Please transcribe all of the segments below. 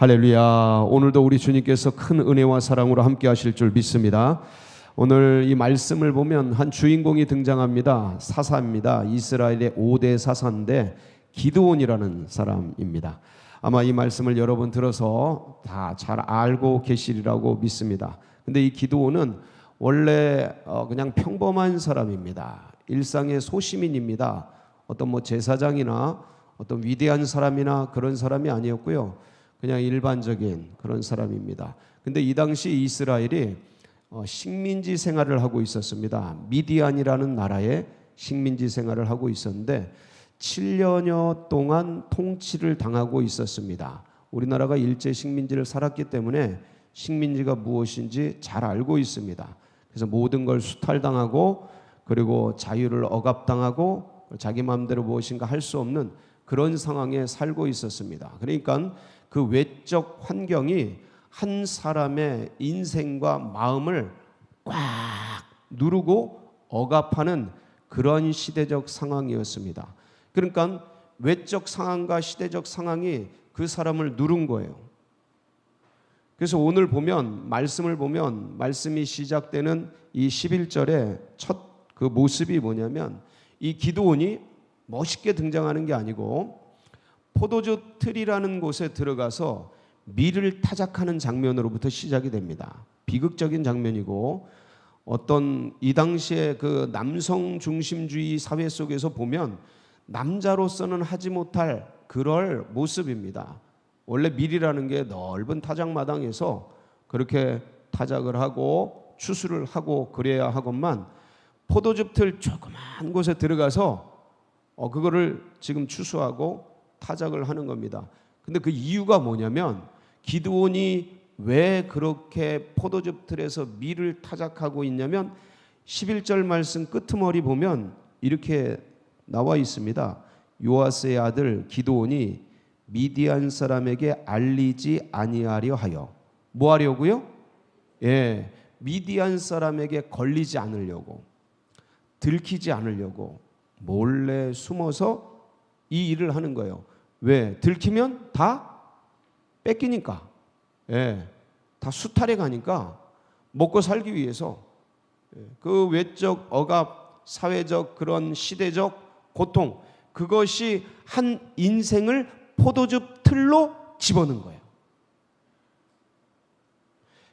할렐루야. 오늘도 우리 주님께서 큰 은혜와 사랑으로 함께 하실 줄 믿습니다. 오늘 이 말씀을 보면 한 주인공이 등장합니다. 사사입니다. 이스라엘의 5대 사사인데 기드온이라는 사람입니다. 아마 이 말씀을 여러분 들어서 다 잘 알고 계시리라고 믿습니다. 근데 이 기드온은 원래 그냥 평범한 사람입니다. 일상의 소시민입니다. 어떤 제사장이나 어떤 위대한 사람이나 그런 사람이 아니었고요. 그냥 일반적인 그런 사람입니다. 근데 이 당시 이스라엘이 식민지 생활을 하고 있었습니다. 미디안이라는 나라에 식민지 생활을 하고 있었는데 7년여 동안 통치를 당하고 있었습니다. 우리나라가 일제 식민지를 살았기 때문에 식민지가 무엇인지 잘 알고 있습니다. 그래서 모든 걸 수탈당하고 그리고 자유를 억압당하고 자기 마음대로 무엇인가 할 수 없는 그런 상황에 살고 있었습니다. 그러니까 그 외적 환경이 한 사람의 인생과 마음을 꽉 누르고 억압하는 그런 시대적 상황이었습니다. 그러니까 외적 상황과 시대적 상황이 그 사람을 누른 거예요. 그래서 오늘 보면 말씀이 시작되는 이 11절의 첫 그 모습이 뭐냐면 이 기드온이 멋있게 등장하는 게 아니고 포도주 틀이라는 곳에 들어가서 밀을 타작하는 장면으로부터 시작이 됩니다. 비극적인 장면이고 어떤 이 당시에 그 남성 중심주의 사회 속에서 보면 남자로서는 하지 못할 그럴 모습입니다. 원래 밀이라는 게 넓은 타작마당에서 그렇게 타작을 하고 추수를 하고 그래야 하건만 포도즙 틀 조그만 곳에 들어가서 그거를 지금 추수하고 타작을 하는 겁니다. 근데 그 이유가 뭐냐면 기드온이 왜 그렇게 포도즙 틀에서 밀을 타작하고 있냐면 11절 말씀 끄트머리 보면 이렇게 나와 있습니다. 요아스의 아들 기드온이 미디안 사람에게 알리지 아니하려 하여 뭐 하려고요? 미디안 사람에게 걸리지 않으려고 들키지 않으려고 몰래 숨어서 이 일을 하는 거예요. 왜? 들키면 다 뺏기니까. 다 수탈해 가니까 먹고 살기 위해서 그 외적 억압, 사회적 그런 시대적 고통 그것이 한 인생을 포도즙 틀로 집어넣은 거예요.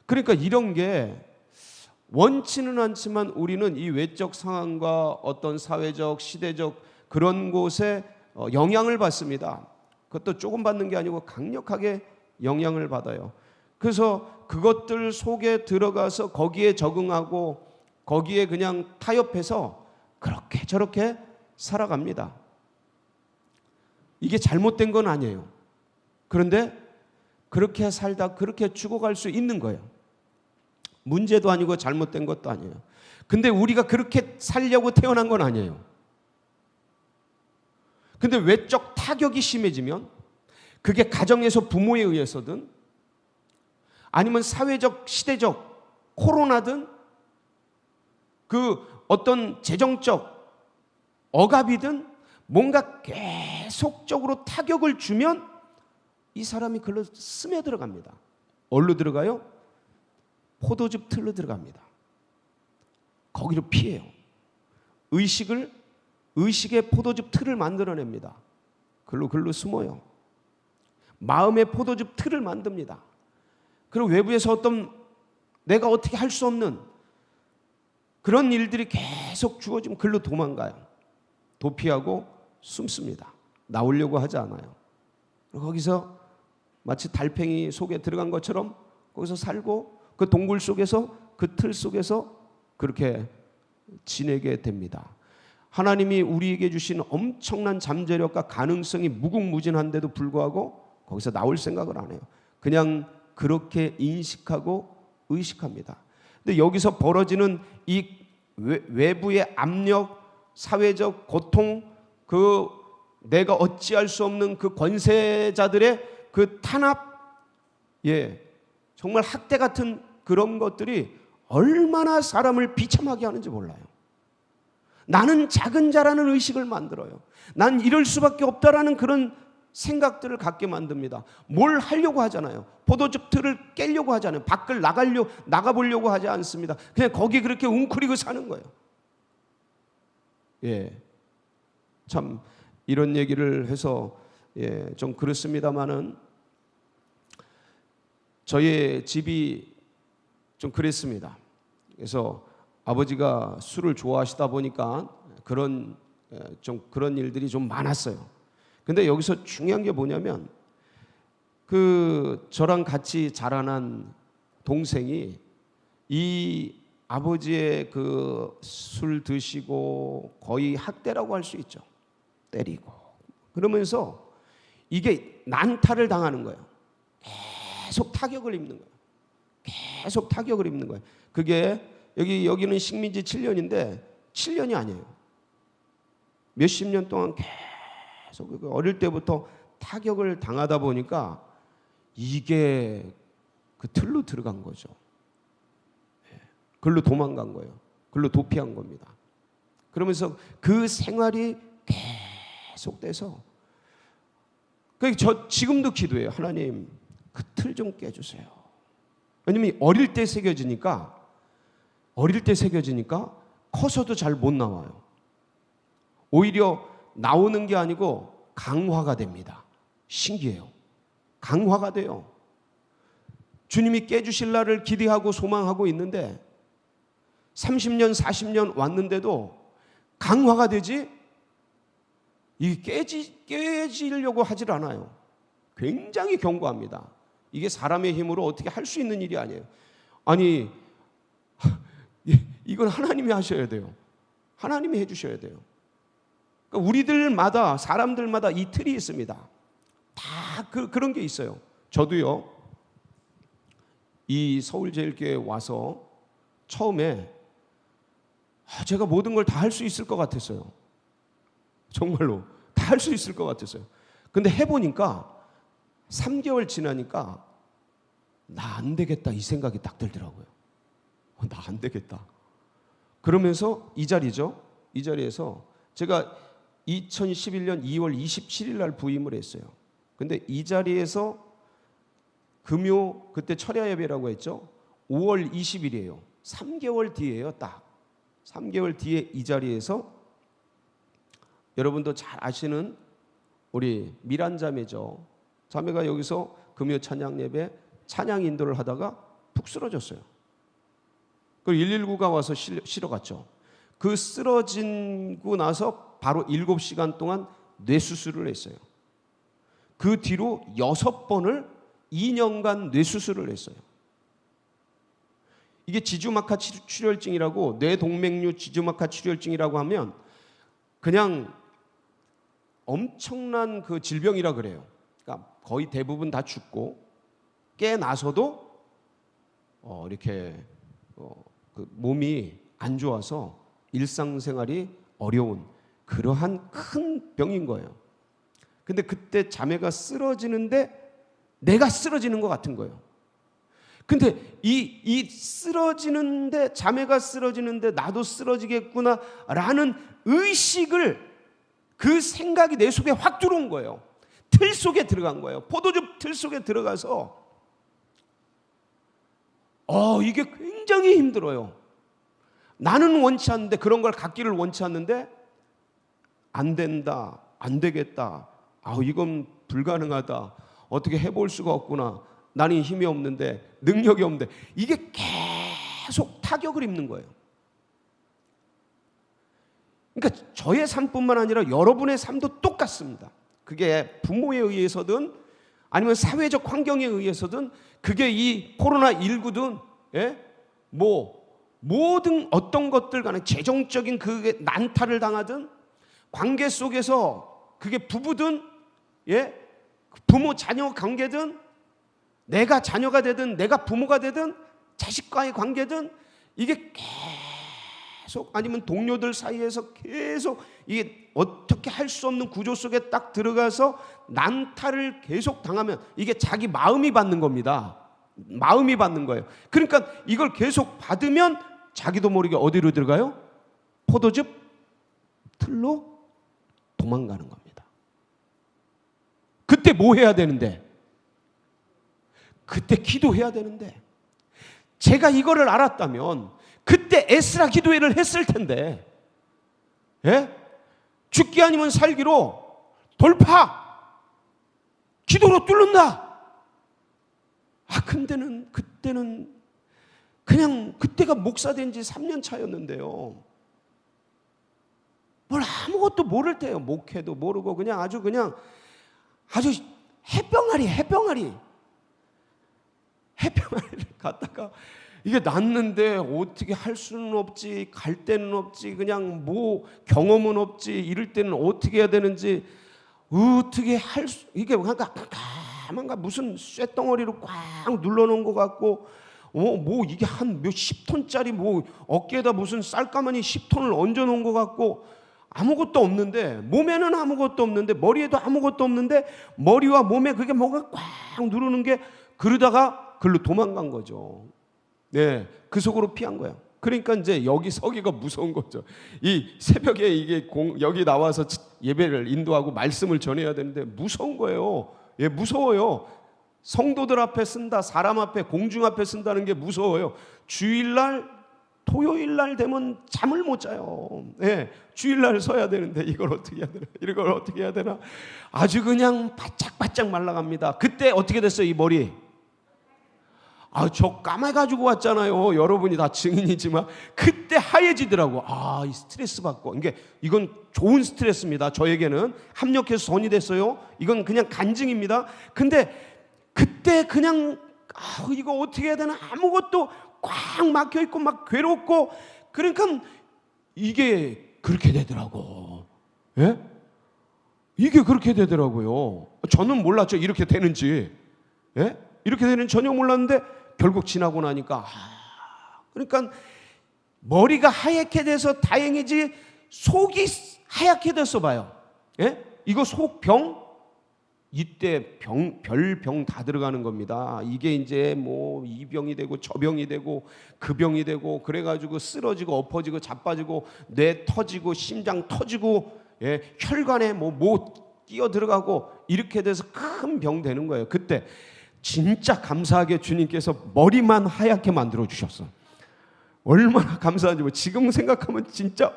그러니까 이런 게 원치는 않지만 우리는 이 외적 상황과 어떤 사회적, 시대적 그런 곳에 영향을 받습니다. 그것도 조금 받는 게 아니고 강력하게 영향을 받아요. 그래서 그것들 속에 들어가서 거기에 적응하고 거기에 그냥 타협해서 그렇게 저렇게 살아갑니다. 이게 잘못된 건 아니에요. 그런데 그렇게 살다 그렇게 죽어갈 수 있는 거예요. 문제도 아니고 잘못된 것도 아니에요. 근데 우리가 그렇게 살려고 태어난 건 아니에요. 근데 외적 타격이 심해지면 그게 가정에서 부모에 의해서든 아니면 사회적, 시대적, 코로나든 그 어떤 재정적 억압이든 뭔가 계속적으로 타격을 주면 이 사람이 글로 스며 들어갑니다. 어디로 들어가요? 포도즙 틀로 들어갑니다. 거기로 피해요. 의식의 포도즙 틀을 만들어냅니다. 글로 숨어요. 마음의 포도즙 틀을 만듭니다. 그리고 외부에서 어떤 내가 어떻게 할 수 없는 그런 일들이 계속 주어지면 글로 도망가요. 도피하고 숨습니다. 나오려고 하지 않아요. 거기서 마치 달팽이 속에 들어간 것처럼 거기서 살고 그 동굴 속에서 그 틀 속에서 그렇게 지내게 됩니다. 하나님이 우리에게 주신 엄청난 잠재력과 가능성이 무궁무진한데도 불구하고 거기서 나올 생각을 안 해요. 그냥 그렇게 인식하고 의식합니다. 근데 여기서 벌어지는 이 외부의 압력, 사회적 고통, 그 내가 어찌할 수 없는 그 권세자들의 그 탄압, 정말 학대 같은 그런 것들이 얼마나 사람을 비참하게 하는지 몰라요. 나는 작은 자라는 의식을 만들어요. 난 이럴 수밖에 없다라는 그런 생각들을 갖게 만듭니다. 뭘 하려고 하잖아요. 포도즙 틀을 깨려고 하잖아요. 밖을 나가보려고 하지 않습니다. 그냥 거기 그렇게 웅크리고 사는 거예요. 예, 참 이런 얘기를 해서 좀 그렇습니다만은 저의 집이 좀 그랬습니다. 그래서 아버지가 술을 좋아하시다 보니까 그런 일들이 좀 많았어요. 근데 여기서 중요한 게 뭐냐면 저랑 같이 자라난 동생이 이 아버지의 술 드시고 거의 학대라고 할 수 있죠. 때리고 그러면서 이게 난타를 당하는 거예요. 계속 타격을 입는 거예요. 계속 타격을 입는 거예요. 그게 여기는 식민지 7년인데 7년이 아니에요. 몇십 년 동안 계속 어릴 때부터 타격을 당하다 보니까 이게 그 틀로 들어간 거죠. 그걸로 도망간 거예요. 그걸로 도피한 겁니다. 그러면서 그 생활이 계속돼서 저 지금도 기도해요. 하나님 그 틀 좀 깨주세요. 왜냐면 어릴 때 새겨지니까 커서도 잘 못 나와요. 오히려 나오는 게 아니고 강화가 됩니다. 신기해요. 강화가 돼요. 주님이 깨주실 날을 기대하고 소망하고 있는데 30년 40년 왔는데도 강화가 되지 이게 깨지려고 하질 않아요. 굉장히 견고합니다. 이게 사람의 힘으로 어떻게 할 수 있는 일이 아니에요. 아니 이건 하나님이 하셔야 돼요. 하나님이 해주셔야 돼요. 그러니까 우리들마다 사람들마다 이 틀이 있습니다. 다 그런 게 있어요. 저도요. 이 서울제일교회에 와서 처음에 제가 모든 걸 다 할 수 있을 것 같았어요. 정말로 다 할 수 있을 것 같았어요. 근데 해보니까 3개월 지나니까 나 안 되겠다 이 생각이 딱 들더라고요. 나 안 되겠다. 그러면서 이 자리에서 제가 2011년 2월 27일 날 부임을 했어요. 근데 이 자리에서 금요 그때 철야 예배라고 했죠. 5월 20일이에요. 3개월 뒤에요. 딱 3개월 뒤에 이 자리에서 여러분도 잘 아시는 우리 미란 자매죠. 자매가 여기서 금요 찬양 예배 찬양 인도를 하다가 푹 쓰러졌어요. 그리고 119가 와서 실어갔죠. 그 쓰러지고 나서 바로 7시간 동안 뇌수술을 했어요. 그 뒤로 6번을 2년간 뇌수술을 했어요. 이게 지주막하 출혈증이라고, 뇌동맥류 지주막하 출혈증이라고 하면 그냥 엄청난 그 질병이라 그래요. 그러니까 거의 대부분 다 죽고 깨나서도 이렇게 그 몸이 안 좋아서 일상생활이 어려운 그러한 큰 병인 거예요. 근데 그때 자매가 쓰러지는데 내가 쓰러지는 것 같은 거예요. 근데 이 쓰러지는데, 자매가 쓰러지는데 나도 쓰러지겠구나 라는 의식을, 그 생각이 내 속에 확 들어온 거예요. 틀 속에 들어간 거예요. 포도즙 틀 속에 들어가서 이게 굉장히 힘들어요. 나는 원치 않는데, 그런 걸 갖기를 원치 않는데 안 된다, 안 되겠다, 이건 불가능하다, 어떻게 해볼 수가 없구나, 나는 힘이 없는데, 능력이 없는데, 이게 계속 타격을 입는 거예요. 그러니까 저의 삶뿐만 아니라 여러분의 삶도 똑같습니다. 그게 부모에 의해서든 아니면 사회적 환경에 의해서든, 그게 이 코로나19든 모든 어떤 것들 간에 재정적인 그게 난타를 당하든, 관계 속에서 그게 부부든 부모 자녀 관계든, 내가 자녀가 되든 내가 부모가 되든 자식과의 관계든, 이게 계속, 아니면 동료들 사이에서 계속 이게 어떻게 할 수 없는 구조 속에 딱 들어가서 난타를 계속 당하면 이게 자기 마음이 받는 겁니다. 마음이 받는 거예요. 그러니까 이걸 계속 받으면 자기도 모르게 어디로 들어가요? 포도즙 틀로 도망가는 겁니다. 뭐 해야 되는데? 그때 기도해야 되는데, 제가 이거를 알았다면 그때 에스라 기도회를 했을 텐데, 예? 죽기 아니면 살기로 돌파, 기도로 뚫는다. 근데는 그때는 그냥 그때가 목사 된 지 3년 차였는데요. 뭘 아무것도 모를 때요. 목회도 모르고 그냥 아주 해병아리를 갔다가 이게 났는데 어떻게 할 수는 없지, 갈 데는 없지, 그냥 뭐 경험은 없지, 이럴 때는 어떻게 해야 되는지 어떻게 이게 그러니까 무슨 쇳덩어리로 꽉 눌러놓은 것 같고, 뭐 이게 한 몇십 톤짜리 뭐 어깨에다 무슨 쌀가마니 10톤을 얹어놓은 것 같고, 아무것도 없는데, 몸에는 아무것도 없는데, 머리에도 아무것도 없는데, 머리와 몸에 그게 뭐가 꽉 누르는 게, 그러다가 글로 도망간 거죠. 네, 그 속으로 피한 거예요. 그러니까 이제 여기 서기가 무서운 거죠. 이 새벽에 이게 여기 나와서 예배를 인도하고 말씀을 전해야 되는데 무서운 거예요. 예, 무서워요. 성도들 앞에 쓴다, 사람 앞에, 공중 앞에 쓴다는 게 무서워요. 주일날, 토요일날 되면 잠을 못 자요. 예, 주일날 서야 되는데 이걸 어떻게 해야 되나, 이걸 어떻게 해야 되나, 아주 그냥 바짝바짝 말라갑니다. 그때 어떻게 됐어요, 이 머리? 저 까매가지고 왔잖아요. 여러분이 다 증인이지만 그때 하얘지더라고. 이 스트레스 받고, 이건 좋은 스트레스입니다. 저에게는 합력해서 돈이 됐어요. 이건 그냥 간증입니다. 근데 그때 그냥 이거 어떻게 해야 되나, 아무것도 꽉 막혀 있고 막 괴롭고, 그러니까 이게 그렇게 되더라고. 예? 이게 그렇게 되더라고요. 저는 몰랐죠, 이렇게 되는지. 예? 이렇게 되는 전혀 몰랐는데 결국 지나고 나니까, 그러니까 머리가 하얗게 돼서 다행이지 속이 하얗게 됐어 봐요. 예? 이거 속병, 이때 별병 다 들어가는 겁니다. 이게 이제 뭐 이 병이 되고 저 병이 되고 그 병이 되고, 그래가지고 쓰러지고 엎어지고 자빠지고 뇌 터지고 심장 터지고, 예, 혈관에 뭐 끼어 들어가고, 이렇게 돼서 큰 병 되는 거예요. 그때 진짜 감사하게 주님께서 머리만 하얗게 만들어 주셨어. 얼마나 감사한지. 지금 생각하면 진짜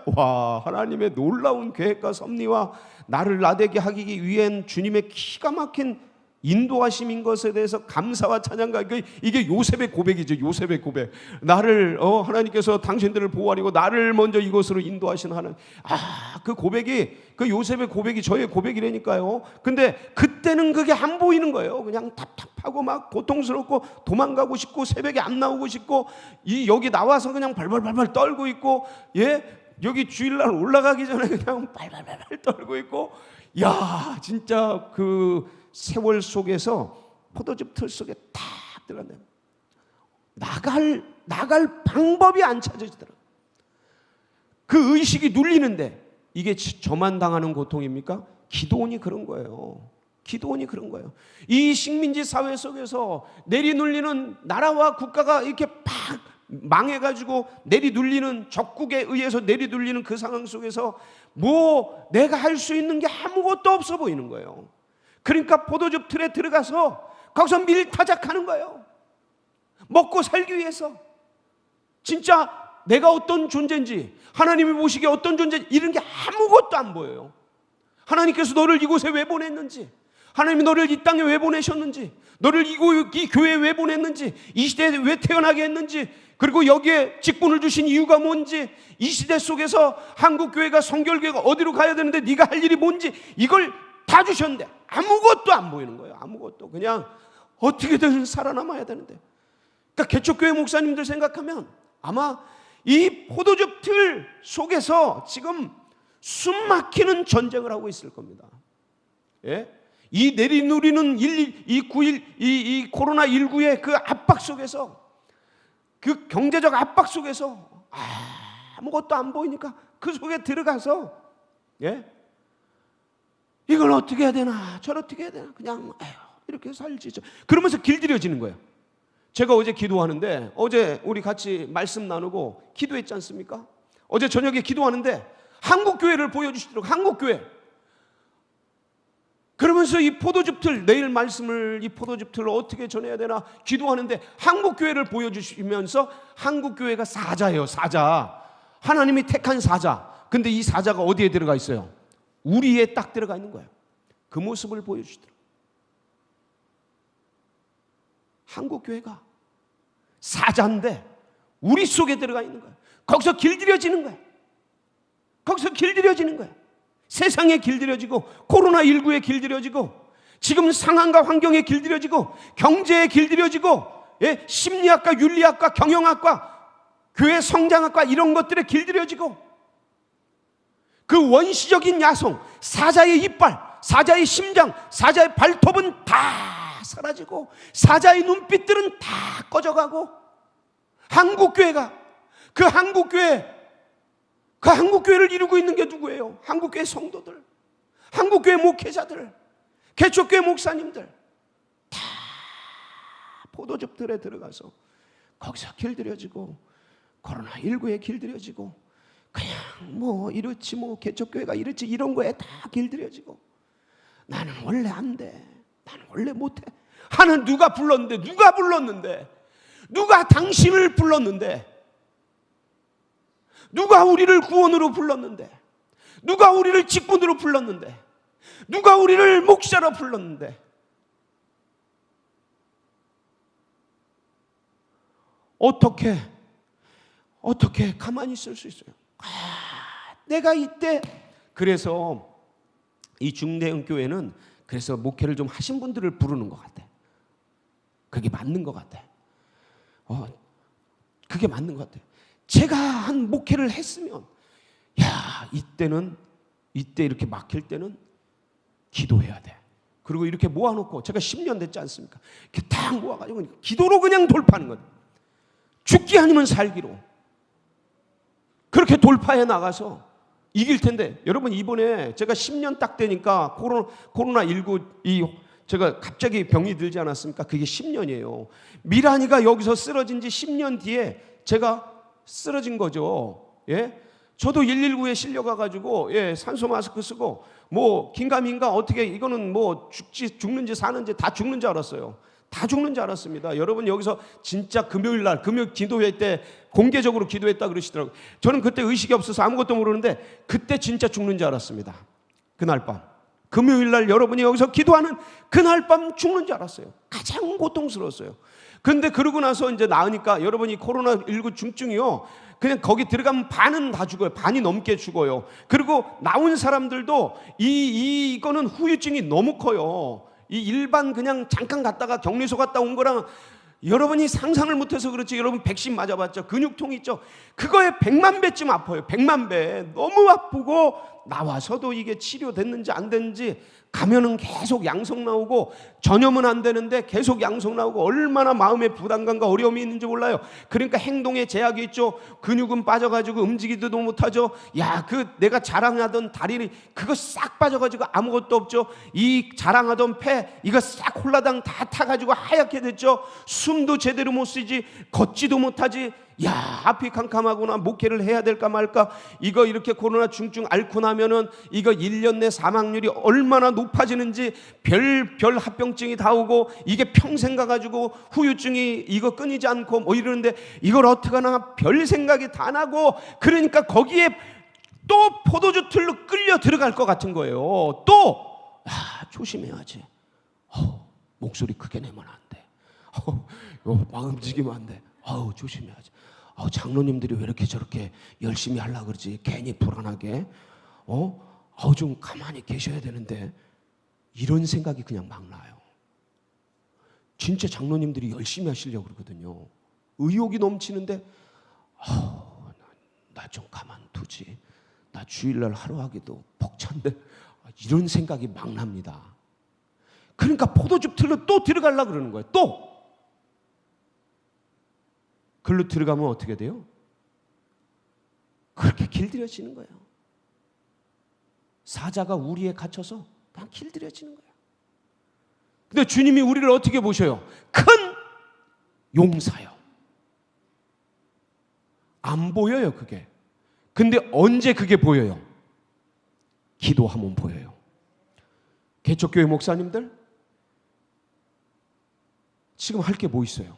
하나님의 놀라운 계획과 섭리와 나를 나되게 하기 위한 주님의 기가 막힌 인도하심인 것에 대해서 감사와 찬양과, 이게 요셉의 고백이죠. 요셉의 고백. 나를 하나님께서 당신들을 보호하려고 나를 먼저 이곳으로 인도하신 하나님. 그 고백이, 그 요셉의 고백이 저의 고백이라니까요. 근데 그때는 그게 안 보이는 거예요. 그냥 답답하고 막 고통스럽고 도망가고 싶고 새벽에 안 나오고 싶고, 여기 나와서 그냥 발발발발 떨고 있고, 예, 여기 주일날 올라가기 전에 그냥 발발발발 떨고 있고, 진짜 그 세월 속에서 포도즙 틀 속에 탁 들어간다. 나갈 방법이 안 찾아지더라. 그 의식이 눌리는데, 이게 저만 당하는 고통입니까? 기도원이 그런 거예요. 기도원이 그런 거예요. 이 식민지 사회 속에서 내리눌리는, 나라와 국가가 이렇게 팍 망해가지고 내리눌리는, 적국에 의해서 내리눌리는 그 상황 속에서 뭐 내가 할 수 있는 게 아무것도 없어 보이는 거예요. 그러니까 포도즙 틀에 들어가서 거기서 밀타작하는 거예요. 먹고 살기 위해서. 진짜 내가 어떤 존재인지, 하나님이 보시기에 어떤 존재인지, 이런 게 아무것도 안 보여요. 하나님께서 너를 이곳에 왜 보냈는지, 하나님이 너를 이 땅에 왜 보내셨는지, 너를 이 교회에 왜 보냈는지, 이 시대에 왜 태어나게 했는지, 그리고 여기에 직분을 주신 이유가 뭔지, 이 시대 속에서 한국교회가, 성결교회가 어디로 가야 되는데 네가 할 일이 뭔지, 이걸 다 주셨는데 아무것도 안 보이는 거예요. 아무것도. 그냥 어떻게든 살아남아야 되는데. 그러니까 개척교회 목사님들 생각하면 아마 이 포도즙 틀 속에서 지금 숨 막히는 전쟁을 하고 있을 겁니다. 예? 이 내리누리는 이 코로나19의 그 압박 속에서, 그 경제적 압박 속에서 아무것도 안 보이니까 그 속에 들어가서, 예? 이걸 어떻게 해야 되나, 저를 어떻게 해야 되나, 그냥 이렇게 살지. 그러면서 길들여지는 거예요. 제가 어제 기도하는데, 어제 우리 같이 말씀 나누고 기도했지 않습니까? 어제 저녁에 기도하는데 한국교회를 보여주시도록, 한국교회. 그러면서 이 포도즙틀, 내일 말씀을 이 포도즙틀을 어떻게 전해야 되나 기도하는데 한국교회를 보여주시면서 한국교회가 사자예요. 사자. 하나님이 택한 사자. 근데 이 사자가 어디에 들어가 있어요? 우리에 딱 들어가 있는 거예요. 그 모습을 보여주더라고요. 한국교회가 사자인데 우리 속에 들어가 있는 거예요. 거기서 길들여지는 거예요. 거기서 길들여지는 거예요. 세상에 길들여지고 코로나19에 길들여지고 지금 상황과 환경에 길들여지고 경제에 길들여지고 심리학과 윤리학과 경영학과 교회 성장학과 이런 것들에 길들여지고 그 원시적인 야성, 사자의 이빨, 사자의 심장, 사자의 발톱은 다 사라지고 사자의 눈빛들은 다 꺼져가고 한국교회가 그 한국교회를 이루고 있는 게 누구예요? 한국교회 성도들, 한국교회 목회자들, 개척교회 목사님들 다 포도즙들에 들어가서 거기서 길들여지고 코로나19에 길들여지고 그냥 뭐 이렇지 뭐 개척교회가 이렇지 이런 거에 다 길들여지고 나는 원래 안 돼, 나는 원래 못해 하는 누가 불렀는데 누가 당신을 불렀는데 누가 우리를 구원으로 불렀는데 누가 우리를 직분으로 불렀는데 누가 우리를 목사로 불렀는데 어떻게 가만히 있을 수 있어요? 내가 이때 그래서 이 중대형 교회는 그래서 목회를 좀 하신 분들을 부르는 것 같아. 그게 맞는 것 같아. 그게 맞는 것 같아. 제가 한 목회를 했으면 이때 이렇게 막힐 때는 기도해야 돼. 그리고 이렇게 모아놓고 제가 10년 됐지 않습니까? 이렇게 딱 모아가지고 기도로 그냥 돌파하는 거예요. 죽기 아니면 살기로 그렇게 돌파해 나가서 이길 텐데 여러분 이번에 제가 10년 딱 되니까 코로나19 제가 갑자기 병이 들지 않았습니까? 그게 10년이에요. 미란이가 여기서 쓰러진 지 10년 뒤에 제가 쓰러진 거죠. 예? 저도 119에 실려가가지고 산소 마스크 쓰고 뭐 긴가민가 어떻게 이거는 뭐 죽는지 사는지 다 죽는 줄 알았어요. 다 죽는 줄 알았습니다. 여러분 여기서 진짜 금요일 기도회 때 공개적으로 기도했다 그러시더라고요. 저는 그때 의식이 없어서 아무것도 모르는데 그때 진짜 죽는 줄 알았습니다. 그날 밤 금요일 날 여러분이 여기서 기도하는 그날 밤 죽는 줄 알았어요. 가장 고통스러웠어요. 근데 그러고 나서 이제 나으니까 여러분이 코로나19 중증이요. 그냥 거기 들어가면 반은 다 죽어요. 반이 넘게 죽어요. 그리고 나온 사람들도 이거는 후유증이 너무 커요. 이 일반 그냥 잠깐 갔다가 격리소 갔다 온 거랑 여러분이 상상을 못해서 그렇지. 여러분 백신 맞아봤죠? 근육통 있죠? 그거에 100만 배쯤 아파요. 100만 배. 너무 아프고 나와서도 이게 치료됐는지 안 됐는지 가면은 계속 양성 나오고 전염은 안 되는데 계속 양성 나오고 얼마나 마음의 부담감과 어려움이 있는지 몰라요. 그러니까 행동에 제약이 있죠. 근육은 빠져가지고 움직이지도 못하죠. 내가 자랑하던 다리 그거 싹 빠져가지고 아무것도 없죠. 이 자랑하던 폐 이거 싹 홀라당 다 타가지고 하얗게 됐죠. 숨도 제대로 못 쉬지 걷지도 못하지. 앞이 캄캄하구나. 목회를 해야 될까 말까. 이거 이렇게 코로나 중증 앓고 나면은 이거 1년 내 사망률이 얼마나 높아지는지 별 합병증이 다 오고 이게 평생 가가지고 후유증이 이거 끊이지 않고 뭐 이러는데 이걸 어떡하나 별 생각이 다 나고 그러니까 거기에 또 포도주 틀로 끌려 들어갈 것 같은 거예요. 또 조심해야지. 목소리 크게 내면 안 돼. 막 움직이면 안 돼. 조심해야지. 장로님들이 왜 이렇게 저렇게 열심히 하려고 그러지? 괜히 불안하게. 좀 가만히 계셔야 되는데 이런 생각이 그냥 막 나요. 진짜 장로님들이 열심히 하시려고 그러거든요. 의욕이 넘치는데 나 좀 가만두지. 나 주일날 하루 하기도 벅찬데 이런 생각이 막 납니다. 그러니까 포도즙 틀로 또 들어가려고 그러는 거예요. 또 글로 들어가면 어떻게 돼요? 그렇게 길들여지는 거예요. 사자가 우리에 갇혀서 그냥 길들여지는 거예요. 근데 주님이 우리를 어떻게 보셔요? 큰 용사요. 안 보여요, 그게. 근데 언제 그게 보여요? 기도하면 보여요. 개척교회 목사님들 지금 할 게 뭐 있어요?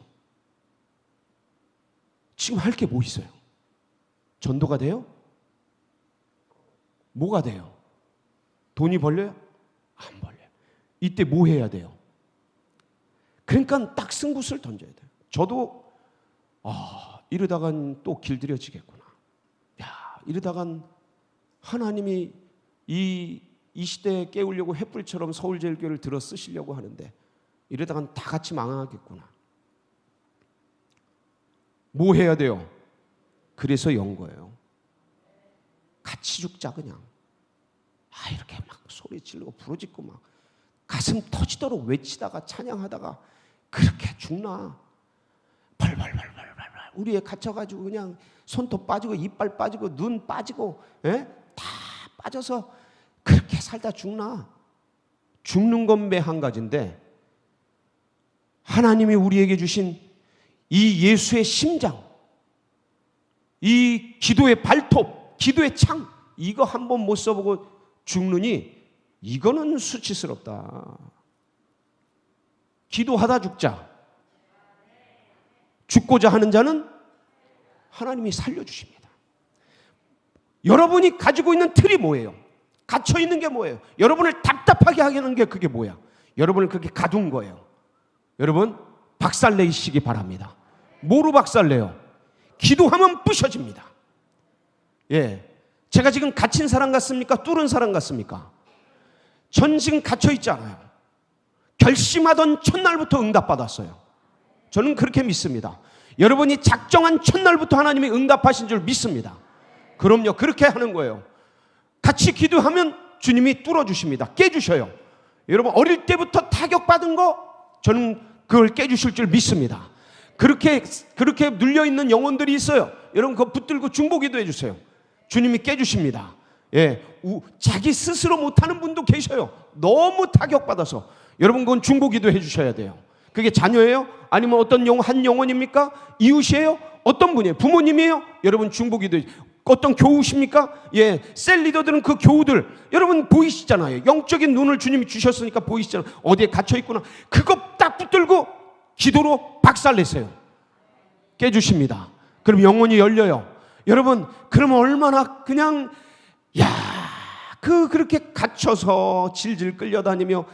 지금 할 게 뭐 있어요? 전도가 돼요? 뭐가 돼요? 돈이 벌려요? 안 벌려요. 이때 뭐 해야 돼요? 그러니까 딱 승부수를 던져야 돼요. 저도 이러다간 또 길들여지겠구나. 이러다간 하나님이 이 시대에 깨우려고 횃불처럼 서울제일교회를 들어 쓰시려고 하는데 이러다간 다 같이 망하겠구나. 뭐 해야 돼요? 그래서 연 거예요. 같이 죽자 그냥. 이렇게 막 소리 지르고 부르짖고 막 가슴 터지도록 외치다가 찬양하다가 그렇게 죽나? 벌벌벌벌벌 우리에 갇혀가지고 그냥 손톱 빠지고 이빨 빠지고 눈 빠지고 다 빠져서 그렇게 살다 죽나? 죽는 건 매 한 가지인데 하나님이 우리에게 주신 이 예수의 심장, 이 기도의 발톱, 기도의 창, 이거 한 번 못 써보고 죽느니 이거는 수치스럽다. 기도하다 죽자. 죽고자 하는 자는 하나님이 살려주십니다. 여러분이 가지고 있는 틀이 뭐예요? 갇혀 있는 게 뭐예요? 여러분을 답답하게 하는 게 그게 뭐야? 여러분을 그렇게 가둔 거예요. 여러분 박살내시기 바랍니다. 뭐로 박살내요? 기도하면 부셔집니다. 제가 지금 갇힌 사람 같습니까? 뚫은 사람 같습니까? 전 지금 갇혀 있지 않아요. 결심하던 첫날부터 응답받았어요. 저는 그렇게 믿습니다. 여러분이 작정한 첫날부터 하나님이 응답하신 줄 믿습니다. 그럼요, 그렇게 하는 거예요. 같이 기도하면 주님이 뚫어주십니다. 깨주셔요. 여러분 어릴 때부터 타격받은 거 저는 그걸 깨주실 줄 믿습니다. 그렇게 눌려있는 영혼들이 있어요. 여러분 그거 붙들고 중보기도 해주세요. 주님이 깨주십니다. 자기 스스로 못하는 분도 계셔요. 너무 타격받아서. 여러분 그건 중보기도 해주셔야 돼요. 그게 자녀예요? 아니면 어떤 한 영혼입니까? 이웃이에요? 어떤 분이에요? 부모님이에요? 여러분 중보기도 어떤 교우십니까? 셀 리더들은 그 교우들 여러분 보이시잖아요. 영적인 눈을 주님이 주셨으니까 보이시잖아요. 어디에 갇혀있구나. 그거 딱 붙들고 기도로 박살내세요. 깨주십니다. 그럼 영혼이 열려요. 여러분 그러면 얼마나 그냥 그렇게 갇혀서 질질 끌려다니며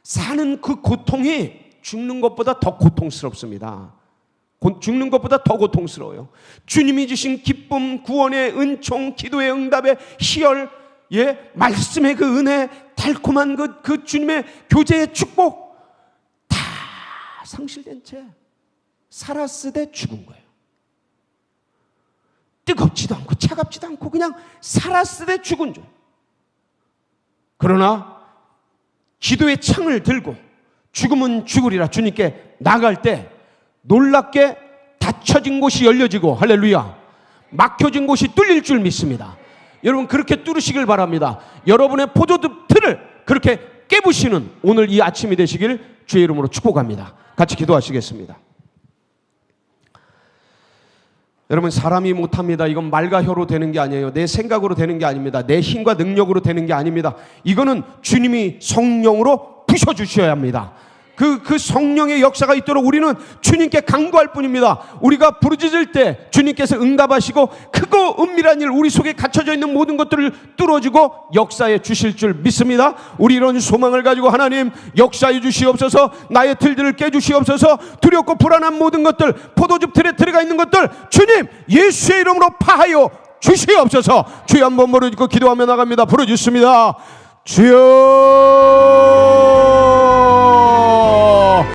사는 그 고통이 죽는 것보다 더 고통스럽습니다. 죽는 것보다 더 고통스러워요. 주님이 주신 기쁨, 구원의 은총, 기도의 응답의 희열, 말씀의 그 은혜, 달콤한 그 주님의 교제의 축복 다 상실된 채 살았으되 죽은 거예요. 뜨겁지도 않고 차갑지도 않고 그냥 살았으되 죽은 줄. 그러나 기도의 창을 들고 죽음은 죽으리라 주님께 나갈 때 놀랍게 닫혀진 곳이 열려지고 할렐루야 막혀진 곳이 뚫릴 줄 믿습니다. 여러분 그렇게 뚫으시길 바랍니다. 여러분의 포도즙 틀을 그렇게 깨부시는 오늘 이 아침이 되시길 주의 이름으로 축복합니다. 같이 기도하시겠습니다. 여러분 사람이 못합니다. 이건 말과 혀로 되는 게 아니에요. 내 생각으로 되는 게 아닙니다. 내 힘과 능력으로 되는 게 아닙니다. 이거는 주님이 성령으로 부셔주셔야 합니다. 그 성령의 역사가 있도록 우리는 주님께 간구할 뿐입니다. 우리가 부르짖을 때 주님께서 응답하시고 크고 은밀한 일 우리 속에 갇혀져 있는 모든 것들을 뚫어주고 역사해 주실 줄 믿습니다. 우리 이런 소망을 가지고 하나님 역사해 주시옵소서. 나의 틀들을 깨주시옵소서. 두렵고 불안한 모든 것들 포도즙 틀에 들어가 있는 것들 주님 예수의 이름으로 파하여 주시옵소서. 주여 한번 부르짖고 기도하며 나갑니다. 부르짖습니다. 주여